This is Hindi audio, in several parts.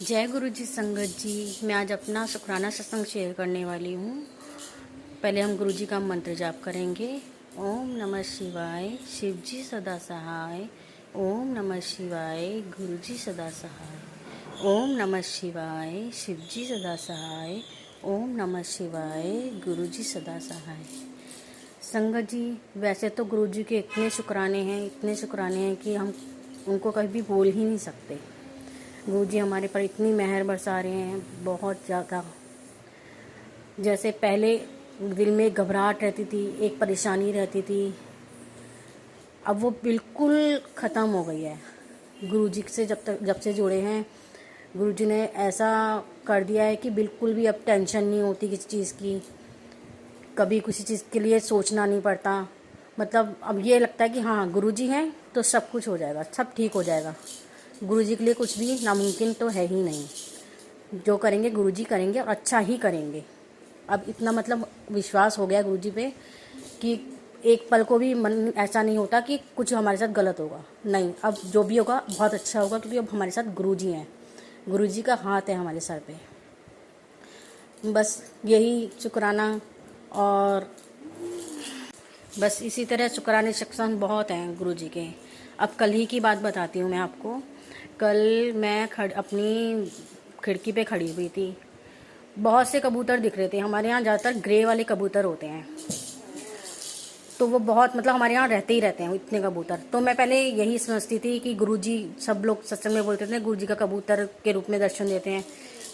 जय गुरु जी संगत जी। मैं आज अपना शुक्राना सत्संग शेयर करने वाली हूँ। पहले हम गुरु जी का मंत्र जाप करेंगे। ओम नमः शिवाय, शिव जी सदा सहाय। ओम नमः शिवाय, गुरु जी सदा सहाय। ओम नमः शिवाय, शिव जी सदा सहाय। ओम नमः शिवाय, गुरु जी सदा सहाय। संगत जी, वैसे तो गुरु जी के इतने शुक्राने हैं कि हम उनको कभी भी बोल ही नहीं सकते। गुरु जी हमारे पर इतनी मेहर बरसा रहे हैं, बहुत ज़्यादा। जैसे पहले दिल में घबराहट रहती थी, एक परेशानी रहती थी, अब वो बिल्कुल ख़त्म हो गई है। गुरु जी से जब से जुड़े हैं, गुरु जी ने ऐसा कर दिया है कि बिल्कुल भी अब टेंशन नहीं होती किसी चीज़ की, कभी किसी चीज़ के लिए सोचना नहीं पड़ता। मतलब अब ये लगता है कि हाँ, गुरु जी हैं तो सब कुछ हो जाएगा, सब ठीक हो जाएगा। गुरु जी के लिए कुछ भी नामुमकिन तो है ही नहीं। जो करेंगे गुरु जी करेंगे और अच्छा ही करेंगे। अब इतना मतलब विश्वास हो गया गुरु जी पे कि एक पल को भी मन ऐसा नहीं होता कि कुछ हमारे साथ गलत होगा। नहीं, अब जो भी होगा बहुत अच्छा होगा, क्योंकि अब हमारे साथ गुरु जी हैं। गुरु जी का हाथ है हमारे सर पे। बस यही शुक्राना, और बस इसी तरह शुक्राने सत्संग बहुत हैं गुरु जी के। अब कल ही की बात बताती हूँ मैं आपको। कल मैं अपनी खिड़की पे खड़ी हुई थी। बहुत से कबूतर दिख रहे थे। हमारे यहाँ ज़्यादातर ग्रे वाले कबूतर होते हैं, तो वो बहुत मतलब हमारे यहाँ रहते ही रहते हैं इतने कबूतर। तो मैं पहले यही समझती थी कि गुरुजी, सब लोग सत्संग में बोलते थे गुरुजी का कबूतर के रूप में दर्शन देते हैं,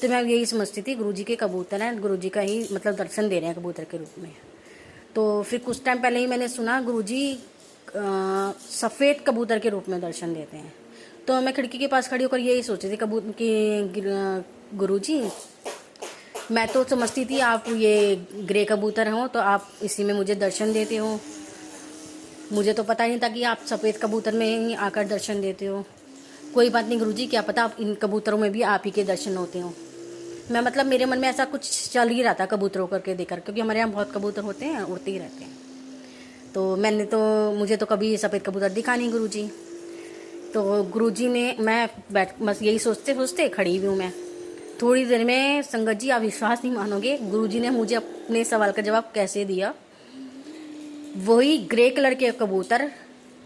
तो मैं यही समझती थी गुरुजी के कबूतर हैं, गुरुजी का ही मतलब दर्शन दे रहे हैं कबूतर के रूप में। तो फिर कुछ टाइम पहले ही मैंने सुना गुरुजी सफ़ेद कबूतर के रूप में दर्शन देते हैं। तो मैं खिड़की के पास खड़ी होकर यही सोची थी गुरुजी, मैं तो समझती थी आप ये ग्रे कबूतर हो तो आप इसी में मुझे दर्शन देते हो। मुझे तो पता नहीं था कि आप सफ़ेद कबूतर में ही आकर दर्शन देते हो। कोई बात नहीं गुरुजी, क्या पता आप इन कबूतरों में भी आप ही के दर्शन होते हो। मैं मतलब मेरे मन में ऐसा कुछ चल ही रहा था कबूतरों करके देखकर, क्योंकि हमारे यहाँ बहुत कबूतर होते हैं, उड़ते ही रहते हैं। तो मुझे तो कभी सफ़ेद कबूतर दिखा नहीं गुरुजी। तो गुरुजी ने, मैं बस यही सोचते सोचते खड़ी हुई हूँ मैं। थोड़ी देर में संगत जी, आप विश्वास नहीं मानोगे गुरुजी ने मुझे अपने सवाल का जवाब कैसे दिया। वही ग्रे कलर के कबूतर,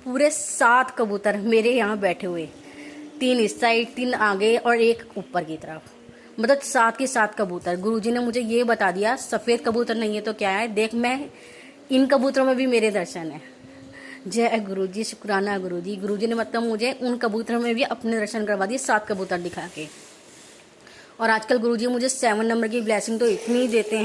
पूरे 7 कबूतर मेरे यहाँ बैठे हुए, 3 इस साइड, 3 आगे और एक ऊपर की तरफ। मतलब 7 के 7 कबूतर। गुरुजी ने मुझे ये बता दिया सफ़ेद कबूतर नहीं है तो क्या है, देख मैं इन कबूतरों में भी मेरे दर्शन है। जय गुरुजी, शुक्राना गुरुजी। गुरुजी ने मतलब मुझे उन कबूतरों में भी अपने दर्शन करवा दिए, 7 कबूतर दिखा के। और आजकल गुरुजी मुझे 7 नंबर की ब्लेसिंग तो इतनी देते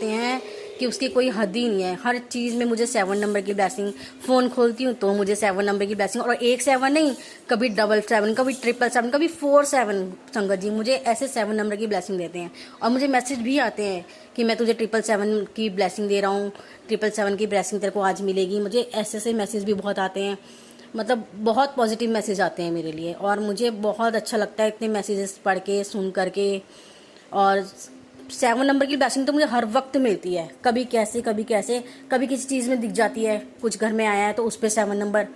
हैं कि उसकी कोई हद ही नहीं है। हर चीज़ में मुझे 7 नंबर की ब्लेसिंग। फ़ोन खोलती हूँ तो मुझे 7 नंबर की ब्लेसिंग, और एक 7 नहीं, कभी 777, कभी 777, कभी 47। संगत जी मुझे ऐसे 7 नंबर की ब्लेसिंग देते हैं। और मुझे मैसेज भी आते हैं कि मैं तुझे 777 की ब्लेसिंग दे रहा हूँ, 777 की ब्लेसिंग तेरे को आज मिलेगी। मुझे ऐसे मैसेज भी बहुत आते हैं। मतलब बहुत पॉजिटिव मैसेज आते हैं मेरे लिए, और मुझे बहुत अच्छा लगता है इतने मैसेजेस पढ़ के, सुन करके। और 7 नंबर की ब्लेसिंग तो मुझे हर वक्त मिलती है, कभी कैसे कभी कैसे। कभी किसी चीज़ में दिख जाती है, कुछ घर में आया है तो उस पर 7 नंबर,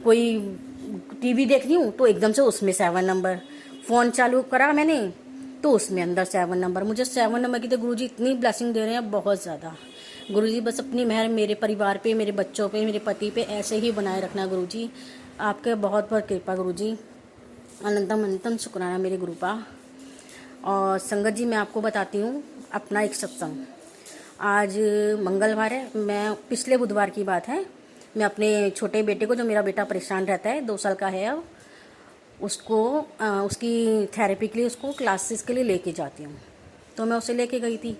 कोई टीवी देख रही हूँ तो एकदम से उसमें 7 नंबर, फ़ोन चालू करा मैंने तो उसमें अंदर 7 नंबर। मुझे 7 नंबर की तो गुरुजी इतनी ब्लेसिंग दे रहे हैं, बहुत ज़्यादा। गुरुजी बस अपनी मेहर मेरे परिवार पे, मेरे बच्चों पे, मेरे पति पे ऐसे ही बनाए रखना गुरुजी। आपके बहुत बहुत कृपा गुरुजी, अनंतम अनंतम शुक्राना मेरे गुरुपा। और संगत जी, मैं आपको बताती हूँ अपना एक सत्संग। आज मंगलवार है, मैं पिछले बुधवार की बात है, मैं अपने छोटे बेटे को, जो मेरा बेटा परेशान रहता है, 2 साल का है अब, उसको उसकी थेरेपी के लिए, उसको क्लासेस के लिए लेके जाती हूँ। तो मैं उसे लेके गई थी।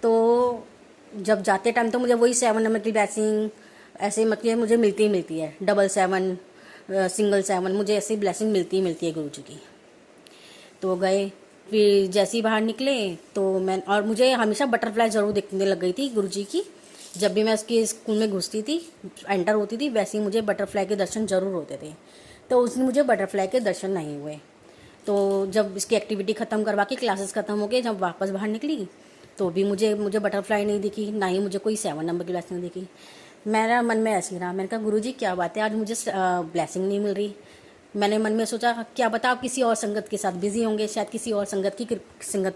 तो जब जाते टाइम तो मुझे वही 7 नंबर की ब्लेसिंग ऐसे मतलब मुझे मिलती ही मिलती है। 777, सिंगल 7, मुझे ऐसी ब्लेसिंग मिलती है गुरु जी की। तो गए, फिर जैसे ही बाहर निकले तो मैं, और मुझे हमेशा बटरफ्लाई ज़रूर दिखने लग गई थी गुरु जी की। जब भी मैं उसके स्कूल में घुसती थी, एंटर होती थी, वैसे ही मुझे बटरफ्लाई के दर्शन ज़रूर होते थे। तो उस दिन मुझे बटरफ्लाई के दर्शन नहीं हुए। तो जब इसकी एक्टिविटी ख़त्म करवा के, क्लासेस ख़त्म हो गए, जब वापस बाहर निकली तो भी मुझे बटरफ्लाई नहीं दिखी, ना ही मुझे कोई 7 नंबर की ब्लेसिंग दिखी। मेरा मन में ऐसे ही रहा, मैंने कहा गुरुजी क्या बात है, आज मुझे ब्लेसिंग नहीं मिल रही। मैंने मन में सोचा क्या पता आप किसी और संगत के साथ बिजी होंगे, शायद किसी और संगत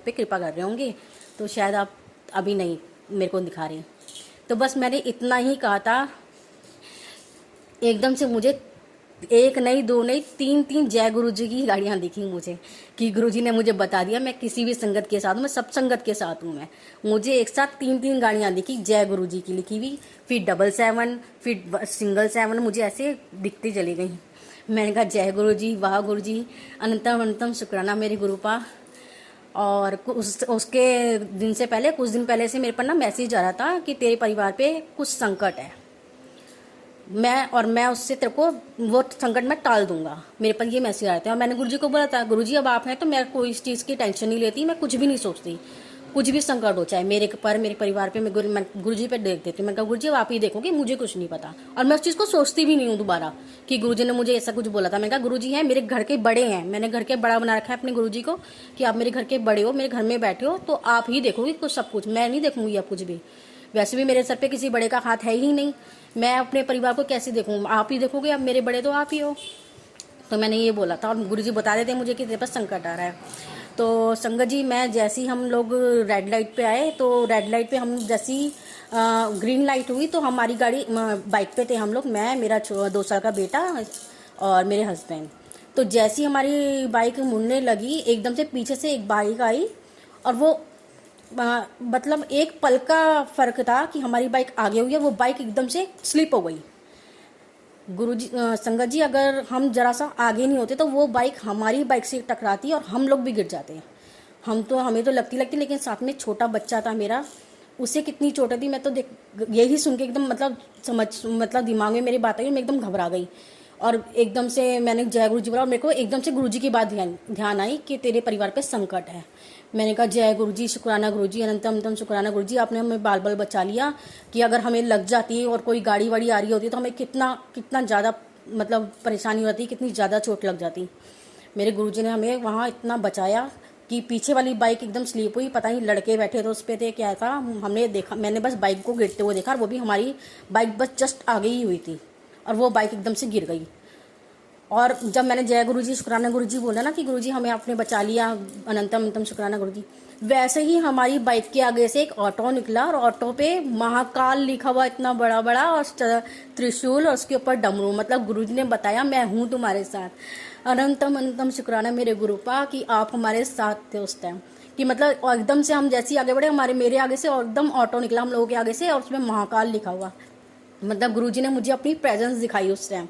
पे कृपा कर रहे होंगे, तो शायद आप अभी नहीं मेरे को दिखा रहे। तो बस मैंने इतना ही कहा था, एकदम से मुझे एक नहीं, दो नहीं, तीन तीन जय गुरु जी की गाड़ियाँ दिखी मुझे, कि गुरु जी ने मुझे बता दिया मैं किसी भी संगत के साथ हूँ, मैं सब संगत के साथ हूँ। मैं मुझे एक साथ तीन तीन गाड़ियाँ दिखी जय गुरु जी की लिखी हुई, फिर 777, फिर सिंगल 7, मुझे ऐसे दिखती चली गई। मैंने कहा जय गुरु जी, वाह गुरु जी, अनंतम अनंतम शुक्राना मेरे गुरुपा। और उसके दिन से पहले, कुछ दिन पहले से मेरे पर ना मैसेज आ रहा था कि तेरे परिवार पे कुछ संकट है, मैं उससे तेरे को वो संकट मैं टाल दूंगा। मेरे पर ये मैसेज आया था और मैंने गुरुजी को बोला था, गुरुजी अब आप हैं तो मैं कोई इस चीज़ की टेंशन नहीं लेती, मैं कुछ भी नहीं सोचती, कुछ भी संकट हो चाहे मेरे पर, मेरे परिवार पे, मैं गुरुजी पे देख देती हूँ। मैं कहा गुरुजी अब आप ही देखोगे, मुझे कुछ नहीं पता, और मैं उस चीज़ को सोचती भी नहीं हूँ दोबारा कि गुरुजी ने मुझे ऐसा कुछ बोला था। मैंने कहा गुरुजी हैं, मेरे घर के बड़े हैं, मैंने घर के बड़ा बना रखा है अपने गुरुजी को कि आप मेरे घर के बड़े हो, मेरे घर में बैठे हो, तो आप ही देखोगे कुछ, सब कुछ, मैं नहीं देखूंगी अब कुछ भी। वैसे भी मेरे सर पे किसी बड़े का हाथ है ही नहीं, मैं अपने परिवार को कैसे देखूँ, आप ही देखोगे, अब मेरे बड़े तो आप ही हो। तो मैंने ये बोला था और गुरुजी बता देते मुझे कि तेरे पास संकट आ रहा है। तो संगत जी, मैं जैसे ही हम लोग रेड लाइट पे आए, तो रेड लाइट पे हम जैसी ग्रीन लाइट हुई तो हमारी गाड़ी, बाइक पे थे हम लोग, मैं, मेरा 2 साल का बेटा और मेरे हस्बैंड। तो जैसी हमारी बाइक मुड़ने लगी, एकदम से पीछे से एक बाइक आई और वो मतलब एक पल का फर्क था कि हमारी बाइक आगे हुई है, वो बाइक एकदम से स्लिप हो गई। गुरुजी, संगत जी, अगर हम जरा सा आगे नहीं होते तो वो बाइक हमारी बाइक से टकराती और हम लोग भी गिर जाते हैं। हमें तो लगती, लेकिन साथ में छोटा बच्चा था मेरा, उसे कितनी चोट थी। मैं तो यही सुन के एकदम मतलब दिमाग में मेरी बात आई, मैं एकदम घबरा गई और एकदम से मैंने जय गुरु जी बोला और मेरे को एकदम से गुरु जी की बात ध्यान आई कि तेरे परिवार पे संकट है। मैंने कहा जय गुरु जी, शुक्राना गुरु जी, अनंतम अनंतम शुक्राना गुरु जी, आपने हमें बाल बाल बचा लिया कि अगर हमें लग जाती और कोई गाड़ी वाड़ी आ रही होती तो हमें कितना ज़्यादा मतलब परेशानी होती, कितनी ज़्यादा चोट लग जाती। मेरे गुरु जी ने हमें वहाँ इतना बचाया कि पीछे वाली बाइक एकदम स्लीप हुई, पता नहीं लड़के बैठे थे उस पर थे, क्या था, हमने देखा, मैंने बस बाइक को गिरते हुए देखा और वो भी हमारी बाइक बस जस्ट आगे ही हुई थी और वो बाइक एकदम से गिर गई। और जब मैंने जय गुरु जी, शुक्राना गुरु जी बोला ना कि गुरु जी हमें आपने बचा लिया, अनंतम अनंतम शुक्राना गुरु जी, वैसे ही हमारी बाइक के आगे से एक ऑटो निकला और ऑटो पे महाकाल लिखा हुआ इतना बड़ा बड़ा और त्रिशूल और उसके ऊपर डमरू। मतलब गुरु जी ने बताया मैं हूँ तुम्हारे साथ, अनंतम अनंतम शुक्राना मेरे गुरुपा कि आप हमारे साथ थे उस टाइम। कि मतलब एकदम से हम जैसे ही आगे बढ़े, मेरे आगे से और एकदम ऑटो निकला हम लोगों के आगे से और उसमें महाकाल लिखा हुआ। मतलब गुरुजी ने मुझे अपनी प्रेजेंस दिखाई उस टाइम।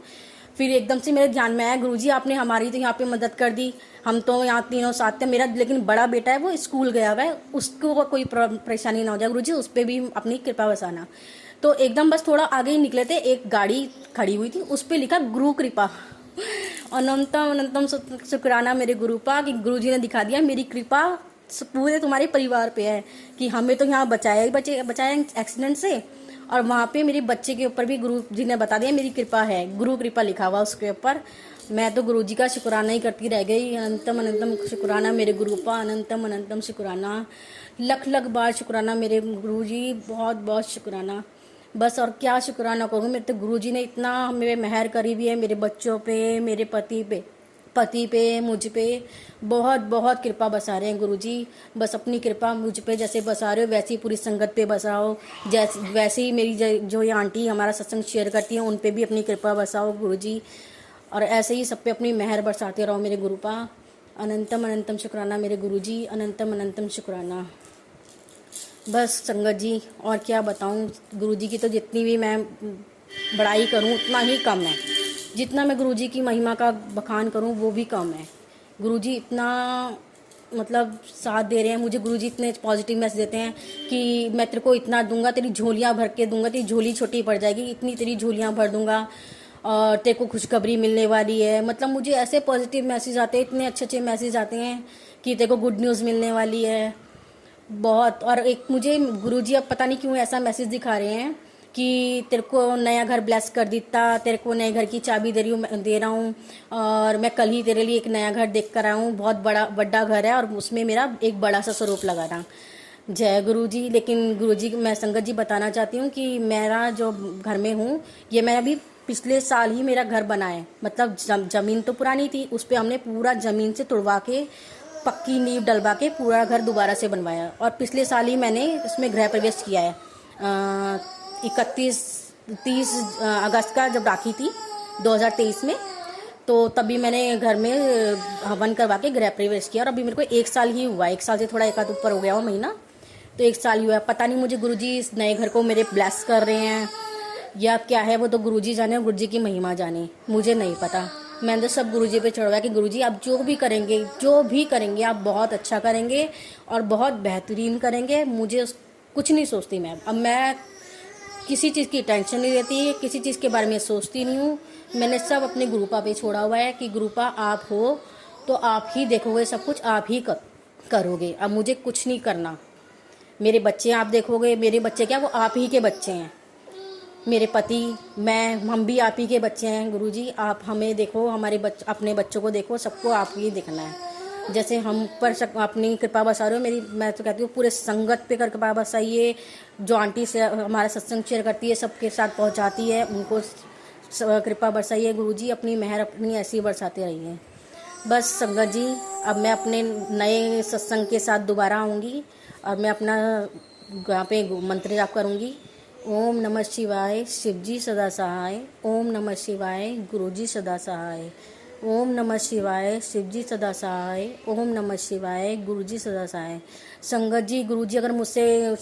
फिर एकदम से मेरे ध्यान में आया, गुरुजी आपने हमारी तो यहाँ पे मदद कर दी, हम तो यहाँ तीनों साथ थे, मेरा लेकिन बड़ा बेटा है वो स्कूल गया हुआ है, उसको कोई परेशानी ना हो जाए, गुरुजी उस पर भी अपनी कृपा बसाना। तो एकदम बस थोड़ा आगे ही निकले थे, एक गाड़ी खड़ी हुई थी, उस पर लिखा गुरु कृपा। अनंतम अनंतम शुक्राना मेरे गुरुपा कि गुरुजी ने दिखा दिया मेरी कृपा पूरे तुम्हारे परिवार पे है कि हमें तो यहाँ बचाया एक्सीडेंट से, और वहाँ पे मेरे बच्चे के ऊपर भी गुरु जी ने बता दिया मेरी कृपा है, गुरु कृपा लिखा हुआ उसके ऊपर। मैं तो गुरु जी का शुक्राना ही करती रह गई। अनंतम अनंतम शुक्राना मेरे गुरुपा, अनंतम अनंतम शुक्राना, लख लख बार शुक्राना मेरे गुरु जी, बहुत बहुत शुक्राना। बस और क्या शुक्राना करूँ, मेरे तो गुरु जी ने इतना मेरे मेहर करी भी है, मेरे बच्चों पे, मेरे पति पे, मुझ पे बहुत बहुत कृपा बसा रहे हैं गुरुजी। बस अपनी कृपा मुझ पे जैसे बसा रहे हो वैसे ही पूरी संगत पे बसाओ, वैसे ही मेरी जो ये आंटी हमारा सत्संग शेयर करती हैं उन पे भी अपनी कृपा बसाओ गुरुजी, और ऐसे ही सब पे अपनी मेहर बरसाते रहो मेरे गुरुपा। अनंतम अनंतम शुक्राना मेरे गुरुजी, अनंतम अनंतम शुक्राना। बस संगत जी और क्या बताऊँ, गुरुजी की तो जितनी भी मैं बड़ाई करूँ उतना ही कम है, जितना मैं गुरुजी की महिमा का बखान करूं वो भी कम है। गुरुजी इतना मतलब साथ दे रहे हैं मुझे, गुरुजी इतने पॉजिटिव मैसेज देते हैं कि मैं तेरे को इतना दूंगा, तेरी झोलियां भर के दूंगा, तेरी झोली छोटी पड़ जाएगी, इतनी तेरी झोलियां भर दूंगा और तेरे को खुशखबरी मिलने वाली है। मतलब मुझे ऐसे पॉजिटिव मैसेज आते हैं, इतने अच्छे अच्छे मैसेज आते हैं कि तेरे को गुड न्यूज़ मिलने वाली है बहुत। और एक मुझे गुरुजी अब पता नहीं क्यों ऐसा मैसेज दिखा रहे हैं कि तेरे को नया घर ब्लेस कर देता, तेरे को नए घर की चाबी दे रहा हूँ और मैं कल ही तेरे लिए एक नया घर देख कर आया हूँ, बहुत बड़ा घर है और उसमें मेरा एक बड़ा सा स्वरूप लगा था। जय गुरु जी। लेकिन गुरु जी मैं संगत जी बताना चाहती हूँ कि मेरा जो घर में हूँ ये मैं अभी पिछले साल ही मेरा घर बना है, मतलब ज़मीन तो पुरानी थी, उस पर हमने पूरा ज़मीन से तुड़वा के पक्की नींव डलवा के पूरा घर दोबारा से बनवाया। और पिछले साल ही मैंने इसमें गृह प्रवेश किया है। 30 अगस्त का जब राखी थी 2023 में, तो तभी मैंने घर में हवन करवा के गृह प्रवेश किया। और अभी मेरे को 1 साल ही हुआ, 1 साल से थोड़ा एक आध ऊपर हो गया वो महीना, तो 1 साल ही हुआ है। पता नहीं मुझे गुरुजी इस नए घर को मेरे ब्लेस कर रहे हैं या क्या है, वो तो गुरुजी जाने और गुरुजी की महिमा जाने, मुझे नहीं पता। मैंने तो सब गुरुजी पे चढ़वाया कि गुरुजी आप जो भी करेंगे आप बहुत अच्छा करेंगे और बहुत बेहतरीन करेंगे। मुझे कुछ नहीं सोचती मैं, अब मैं किसी चीज़ की टेंशन नहीं रहती, किसी चीज़ के बारे में सोचती नहीं हूँ। मैंने सब अपने गुरुपा पे छोड़ा हुआ है कि गुरुपा आप हो तो आप ही देखोगे, सब कुछ आप ही करोगे, अब मुझे कुछ नहीं करना। मेरे बच्चे आप देखोगे, मेरे बच्चे क्या, वो आप ही के बच्चे हैं। मेरे पति, मैं, हम भी आप ही के बच्चे हैं। गुरुजी आप हमें देखो, हमारे अपने बच्चों को देखो, सबको आप ही देखना है। जैसे हम पर अपनी कृपा बसा रहे हो मेरी, मैं तो कहती हूँ पूरे संगत पे कृपा बसाइए। जो आंटी से हमारा सत्संग शेयर करती है, सबके साथ पहुँचाती है, उनको कृपा बरसाइए। गुरुजी अपनी मेहर अपनी ऐसी बरसाते रहिए। बस संगत जी, अब मैं अपने नए सत्संग के साथ दोबारा आऊँगी और मैं अपना यहाँ पे मंत्र जाप करूँगी। ओम नमः शिवाय, शिवजी सदा सहाय। ओम नमः शिवाय, गुरुजी सदा सहाय। ओम नमः शिवाय, शिवजी सदा सहाय। ओम नमः शिवाय, गुरुजी सदा सहाय। संगत जी, गुरुजी अगर मुझसे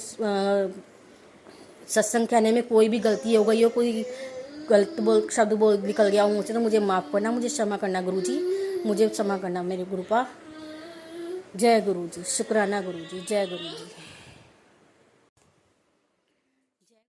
सत्संग कहने में कोई भी गलती हो गई हो, कोई गलत शब्द बोल निकल गया हो मुझसे, तो मुझे माफ़ करना, मुझे क्षमा करना गुरुजी, मुझे क्षमा करना मेरे गुरुपा। जय गुरुजी, शुक्राना गुरुजी, जय गुरुजी।